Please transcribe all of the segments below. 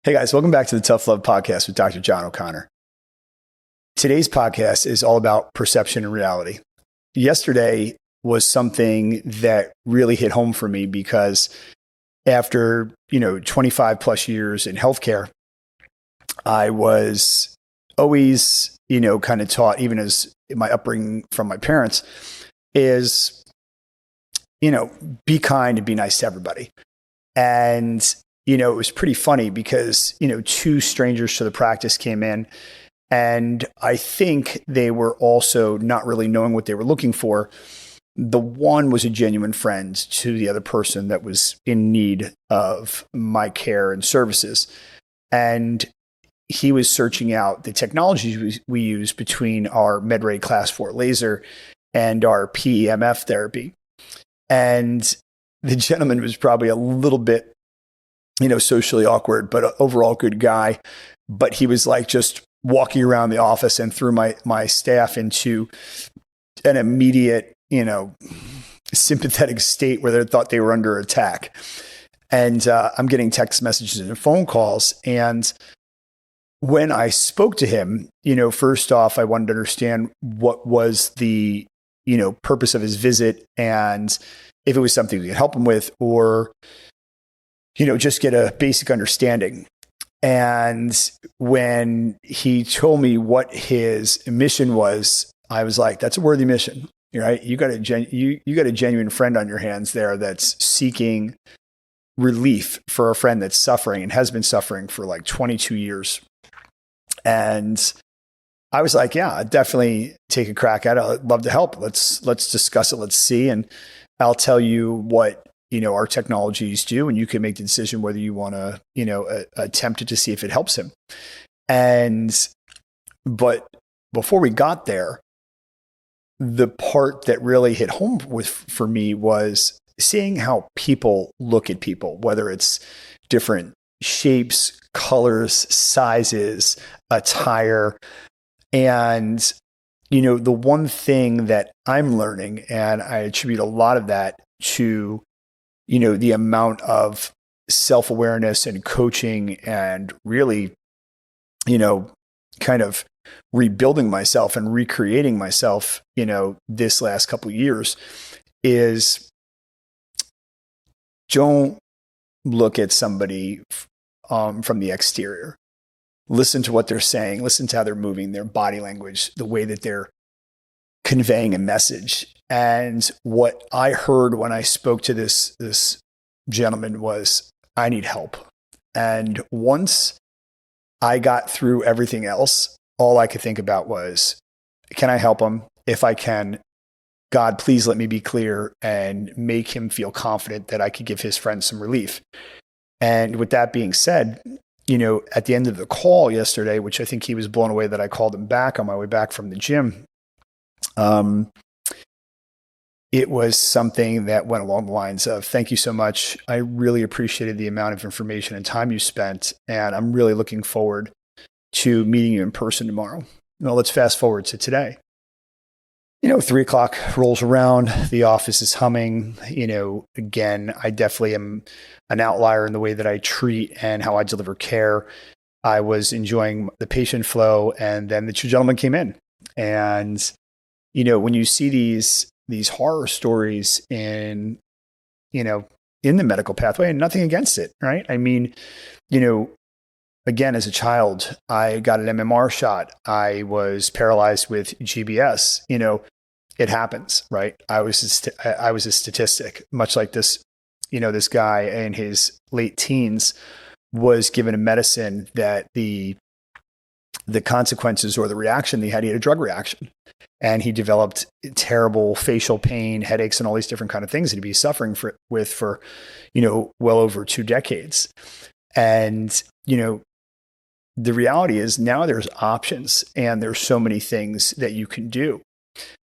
Hey guys, welcome back to the Tough Love Podcast with Dr. John O'Connor. Today's podcast is all about perception and reality. Yesterday was something that really hit home for me because after, 25 plus years in healthcare, I was always, kind of taught, even as my upbringing from my parents, is, be kind and be nice to everybody. And it was pretty funny because, two strangers to the practice came in, and I think they were also not really knowing what they were looking for. The one was a genuine friend to the other person that was in need of my care and services. And he was searching out the technologies we use between our MedRay Class 4 laser and our PEMF therapy. And the gentleman was probably a little bit socially awkward, but overall good guy. But he was like just walking around the office and threw my staff into an immediate, sympathetic state where they thought they were under attack. And I'm getting text messages and phone calls. And when I spoke to him, first off, I wanted to understand what was the, purpose of his visit and if it was something we could help him with, or just get a basic understanding. And when he told me what his mission was, I was like, that's a worthy mission, right? You got a genuine friend on your hands there that's seeking relief for a friend that's suffering and has been suffering for like 22 years. And I was like, yeah, I'd definitely take a crack at it. I'd love to help. Let's discuss it. Let's see. And I'll tell you what our technologies do, and you can make the decision whether you want to, attempt it to see if it helps him. But before we got there, the part that really hit home for me was seeing how people look at people, whether it's different shapes, colors, sizes, attire. And, the one thing that I'm learning, and I attribute a lot of that to the amount of self-awareness and coaching and really, kind of rebuilding myself and recreating myself, this last couple of years, is don't look at somebody from the exterior. Listen to what they're saying. Listen to how they're moving, their body language, the way that they're conveying a message. And what I heard when I spoke to this gentleman was, I need help. And once I got through everything else, all I could think about was, can I help him? If I can, God, please let me be clear and make him feel confident that I could give his friend some relief. And with that being said, at the end of the call yesterday, which I think he was blown away that I called him back on my way back from the gym, it was something that went along the lines of, thank you so much. I really appreciated the amount of information and time you spent, and I'm really looking forward to meeting you in person tomorrow. Well, let's fast forward to today. 3:00 rolls around, the office is humming. Again, I definitely am an outlier in the way that I treat and how I deliver care. I was enjoying the patient flow, and then the two gentlemen came in. And, when you see these horror stories in the medical pathway, and nothing against it, right? I mean, again, as a child, I got an MMR shot. I was paralyzed with GBS. It happens, right? I was a statistic, much like this, this guy in his late teens was given a medicine that the consequences or the reaction he had a drug reaction. And he developed terrible facial pain, headaches, and all these different kind of things that he'd be suffering with for, well over 2 decades. And, the reality is now there's options, and there's so many things that you can do.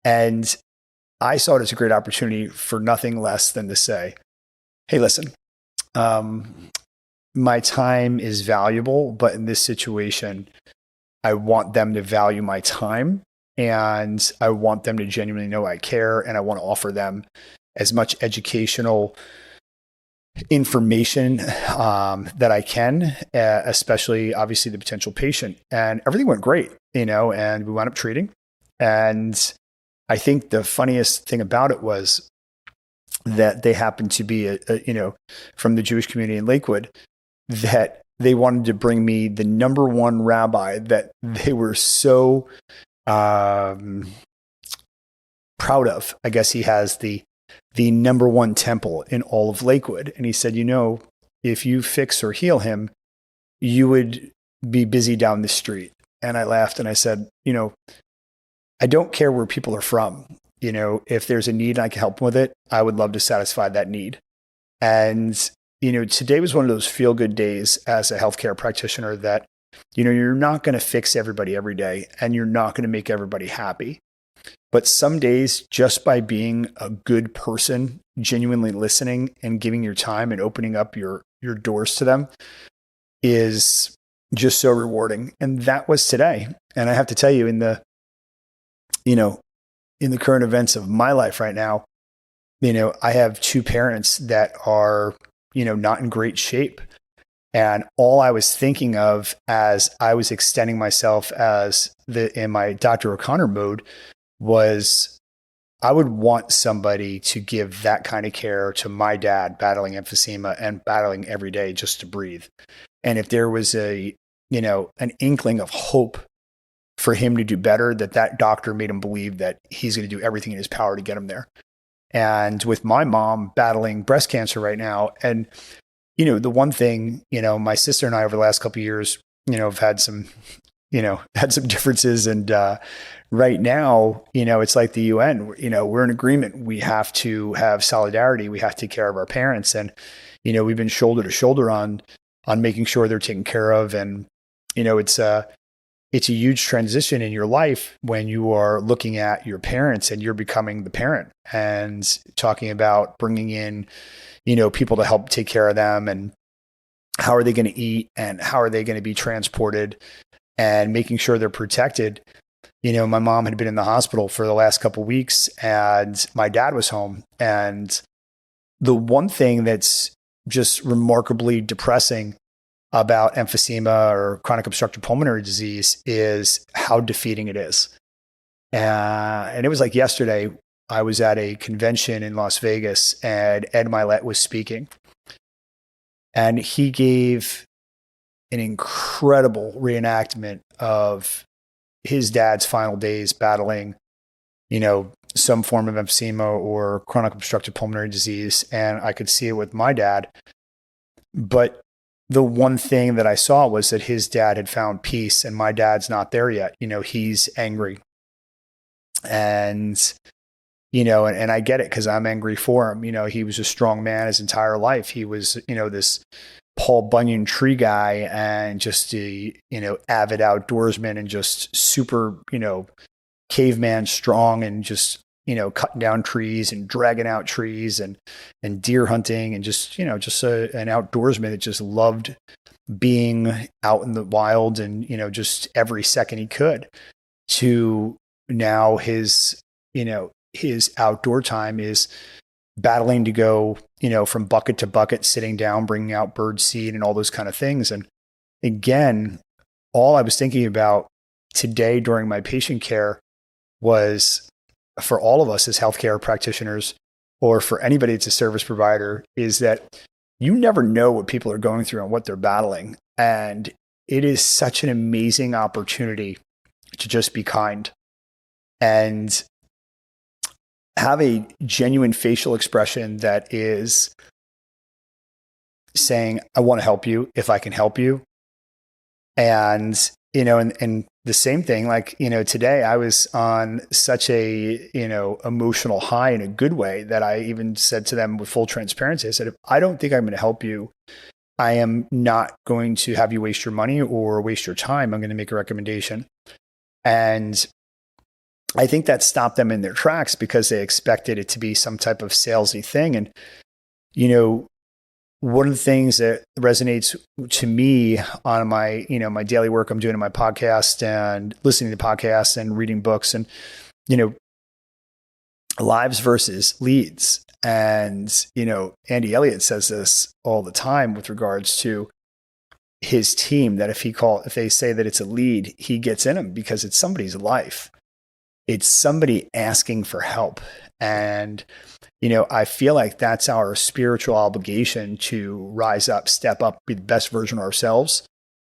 And I saw it as a great opportunity for nothing less than to say, hey, listen, my time is valuable, but in this situation, I want them to value my time, and I want them to genuinely know I care, and I want to offer them as much educational information that I can, especially obviously the potential patient. And everything went great, and we wound up treating. And I think the funniest thing about it was that they happened to be, from the Jewish community in Lakewood, that they wanted to bring me the number one rabbi that they were so proud of. I guess he has the number one temple in all of Lakewood. And he said, if you fix or heal him, you would be busy down the street. And I laughed and I said, I don't care where people are from. If there's a need and I can help them with it, I would love to satisfy that need. And, today was one of those feel good days as a healthcare practitioner that, you're not going to fix everybody every day and you're not going to make everybody happy. But some days, just by being a good person, genuinely listening and giving your time and opening up your doors to them is just so rewarding. And that was today. And I have to tell you, in the current events of my life right now, I have two parents that are, not in great shape. And all I was thinking of as I was extending myself in my Dr. O'Connor mode was I would want somebody to give that kind of care to my dad battling emphysema and battling every day just to breathe. And if there was an inkling of hope for him to do better, that doctor made him believe that he's going to do everything in his power to get him there. And with my mom battling breast cancer right now, and the one thing, my sister and I over the last couple of years, have had some differences. And right now, it's like the UN, we're in agreement. We have to have solidarity. We have to take care of our parents. And, we've been shoulder to shoulder on making sure they're taken care of. And, it's a huge transition in your life when you are looking at your parents and you're becoming the parent and talking about bringing in, people to help take care of them and how are they going to eat and how are they going to be transported and making sure they're protected. My mom had been in the hospital for the last couple of weeks and my dad was home. And the one thing that's just remarkably depressing about emphysema or chronic obstructive pulmonary disease is how defeating it is. And it was like yesterday, I was at a convention in Las Vegas and Ed Milet was speaking. And he gave an incredible reenactment of his dad's final days battling, some form of emphysema or chronic obstructive pulmonary disease. And I could see it with my dad. But the one thing that I saw was that his dad had found peace and my dad's not there yet. He's angry. And, and I get it because I'm angry for him. He was a strong man his entire life. He was, this Paul Bunyan tree guy and just a, avid outdoorsman and just super, caveman strong and just, cutting down trees and dragging out trees and deer hunting and just, an outdoorsman that just loved being out in the wild and, just every second he could, to now his outdoor time is battling to go, from bucket to bucket, sitting down, bringing out bird seed and all those kind of things. And again, all I was thinking about today during my patient care was, for all of us as healthcare practitioners, or for anybody that's a service provider, is that you never know what people are going through and what they're battling. And it is such an amazing opportunity to just be kind and have a genuine facial expression that is saying, I want to help you if I can help you. And, and the same thing, like, today I was on such a, emotional high in a good way that I even said to them with full transparency, I said, if I don't think I'm going to help you, I am not going to have you waste your money or waste your time. I'm going to make a recommendation. And I think that stopped them in their tracks because they expected it to be some type of salesy thing. And, one of the things that resonates to me on my, my daily work I'm doing in my podcast and listening to podcasts and reading books and, lives versus leads. And, Andy Elliott says this all the time with regards to his team, that if they say that it's a lead, he gets in them because it's somebody's life. It's somebody asking for help. And, I feel like that's our spiritual obligation to rise up, step up, be the best version of ourselves,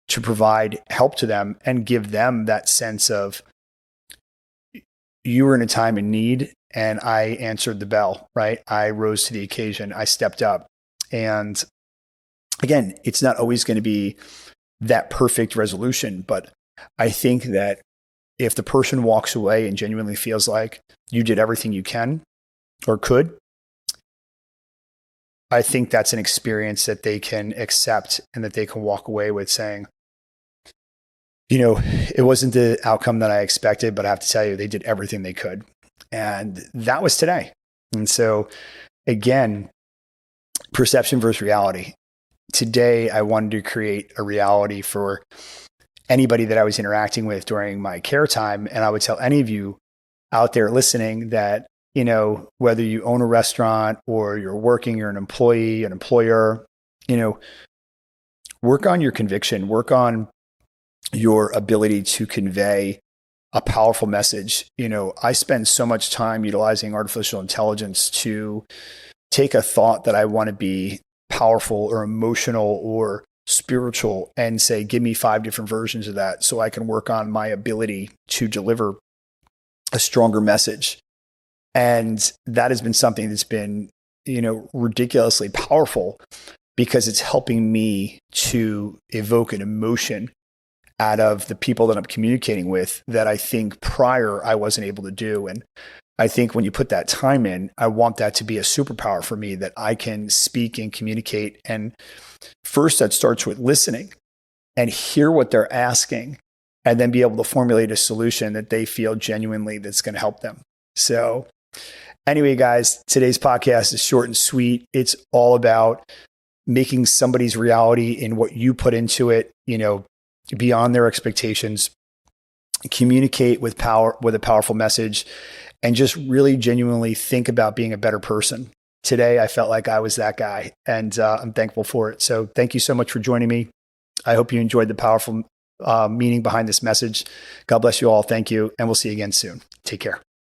to provide help to them and give them that sense of, you were in a time of need and I answered the bell, right? I rose to the occasion. I stepped up. And again, it's not always going to be that perfect resolution, but I think that if the person walks away and genuinely feels like you did everything you can or could, I think that's an experience that they can accept and that they can walk away with saying, it wasn't the outcome that I expected, but I have to tell you, they did everything they could. And that was today. And so again, perception versus reality. Today, I wanted to create a reality for anybody that I was interacting with during my care time. And I would tell any of you out there listening that, whether you own a restaurant or you're working, you're an employee, an employer, work on your conviction, work on your ability to convey a powerful message. I spend so much time utilizing artificial intelligence to take a thought that I want to be powerful or emotional or spiritual and say, give me 5 different versions of that so I can work on my ability to deliver a stronger message. And that has been something that's been, ridiculously powerful because it's helping me to evoke an emotion out of the people that I'm communicating with that I think prior I wasn't able to do. And I think when you put that time in, I want that to be a superpower for me, that I can speak and communicate. And first, that starts with listening and hear what they're asking, and then be able to formulate a solution that they feel genuinely that's going to help them. So anyway, guys, today's podcast is short and sweet. It's all about making somebody's reality in what you put into it, beyond their expectations, communicate with power, with a powerful message, and just really genuinely think about being a better person. Today, I felt like I was that guy, and I'm thankful for it. So thank you so much for joining me. I hope you enjoyed the powerful meaning behind this message. God bless you all. Thank you. And we'll see you again soon. Take care.